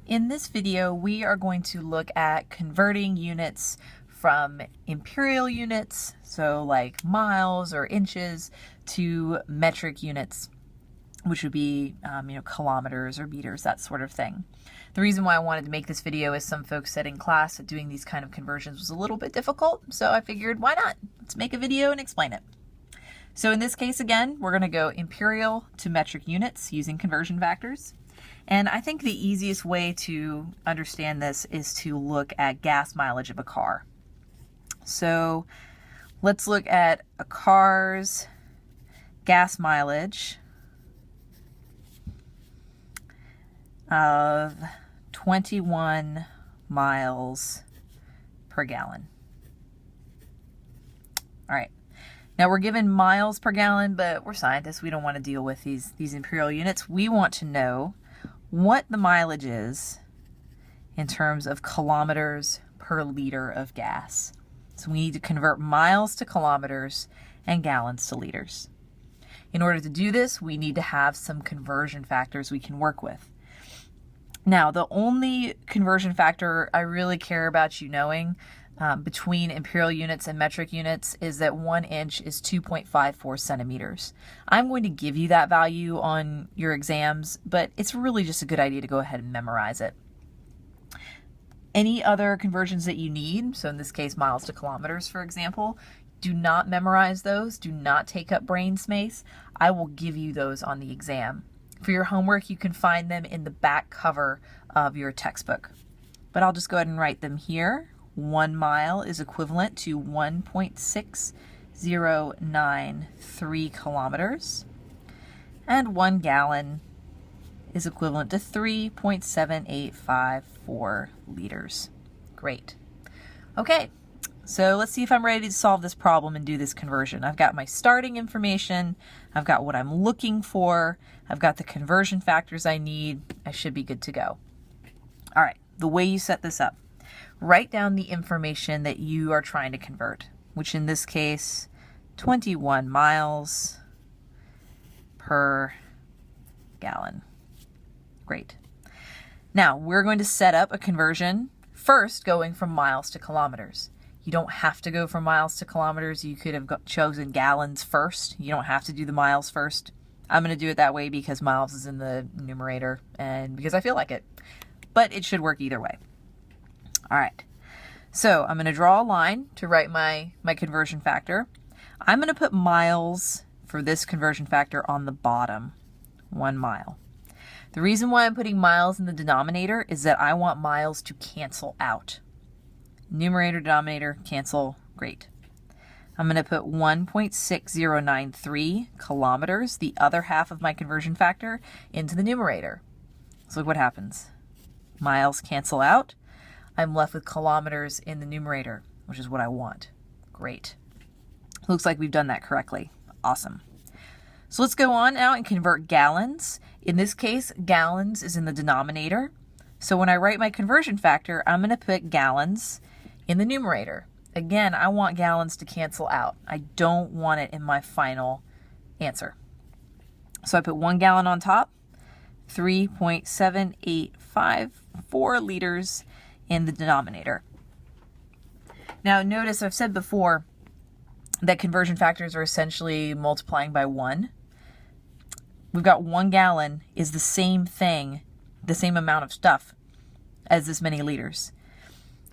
In this video, we are going to look at converting units from imperial units, so like miles or inches, to metric units, which would be kilometers or meters, that sort of thing. The reason why I wanted to make this video is some folks said in class that doing these kind of conversions was a little bit difficult, so I figured why not? Let's make a video and explain it. So in this case, again, we're going to go imperial to metric units using conversion factors. And I think the easiest way to understand this is to look at gas mileage of a car. So let's look at a car's gas mileage of 21 miles per gallon. All right. Now we're given miles per gallon, but we're scientists. We don't want to deal with these imperial units. We want to know what the mileage is in terms of kilometers per liter of gas. So we need to convert miles to kilometers and gallons to liters. In order to do this, we need to have some conversion factors we can work with. Now, the only conversion factor I really care about you knowing between imperial units and metric units is that 1 inch is 2.54 centimeters. I'm going to give you that value on your exams, but it's really just a good idea to go ahead and memorize it. Any other conversions that you need, so in this case miles to kilometers, for example, do not memorize those. Do not take up brain space. I will give you those on the exam. For your homework, you can find them in the back cover of your textbook. But I'll just go ahead and write them here. 1 mile is equivalent to 1.6093 kilometers. And 1 gallon is equivalent to 3.7854 liters. Great. Okay, so let's see if I'm ready to solve this problem and do this conversion. I've got my starting information. I've got what I'm looking for. I've got the conversion factors I need. I should be good to go. All right, the way you set this up. Write down the information that you are trying to convert, which in this case, 21 miles per gallon. Great. Now, we're going to set up a conversion, first going from miles to kilometers. You don't have to go from miles to kilometers. You could have chosen gallons first. You don't have to do the miles first. I'm going to do it that way because miles is in the numerator and because I feel like it. But it should work either way. All right. So I'm going to draw a line to write my conversion factor. I'm going to put miles for this conversion factor on the bottom, 1 mile. The reason why I'm putting miles in the denominator is that I want miles to cancel out. Numerator, denominator, cancel, great. I'm going to put 1.6093 kilometers, the other half of my conversion factor, into the numerator. So look what happens. Miles cancel out. I'm left with kilometers in the numerator, which is what I want. Great. Looks like we've done that correctly. Awesome. So let's go on now and convert gallons. In this case, gallons is in the denominator. So when I write my conversion factor, I'm going to put gallons in the numerator. Again, I want gallons to cancel out. I don't want it in my final answer. So I put 1 gallon on top, 3.7854 liters in the denominator. Now notice I've said before that conversion factors are essentially multiplying by 1. We've got 1 gallon is the same thing, the same amount of stuff as this many liters.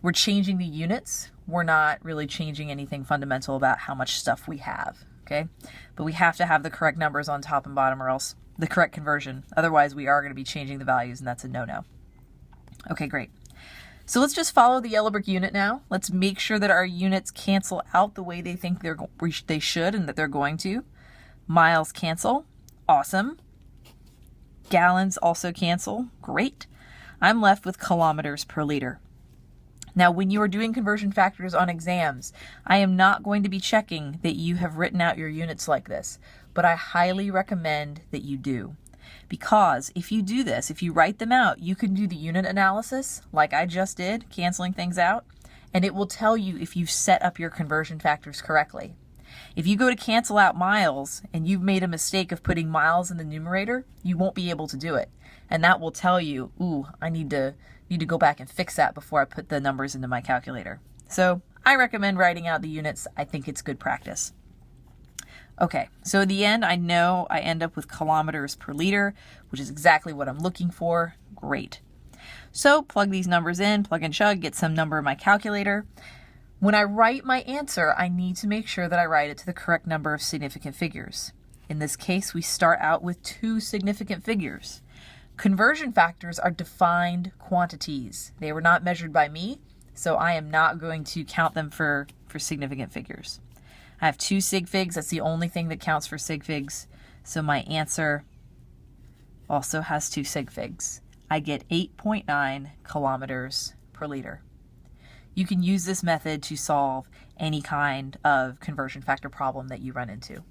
We're changing the units. We're not really changing anything fundamental about how much stuff we have, okay? But we have to have the correct numbers on top and bottom or else the correct conversion. Otherwise, we are going to be changing the values, and that's a no-no. Okay, great. So let's just follow the yellow brick unit now. Let's make sure that our units cancel out the way they think they should and that they're going to. Miles cancel. Awesome. Gallons also cancel. Great. I'm left with kilometers per liter. Now, when you are doing conversion factors on exams, I am not going to be checking that you have written out your units like this, but I highly recommend that you do. Because if you do this, if you write them out, you can do the unit analysis like I just did, canceling things out, and it will tell you if you've set up your conversion factors correctly. If you go to cancel out miles and you've made a mistake of putting miles in the numerator, you won't be able to do it. And that will tell you, ooh, I need to go back and fix that before I put the numbers into my calculator. So I recommend writing out the units. I think it's good practice. Okay, so in the end, I know I end up with kilometers per liter, which is exactly what I'm looking for. Great. So plug these numbers in, plug and chug, get some number in my calculator. When I write my answer, I need to make sure that I write it to the correct number of significant figures. In this case, we start out with 2 significant figures. Conversion factors are defined quantities. They were not measured by me, so I am not going to count them for significant figures. I have 2 sig figs. That's the only thing that counts for sig figs. So my answer also has 2 sig figs. I get 8.9 kilometers per liter. You can use this method to solve any kind of conversion factor problem that you run into.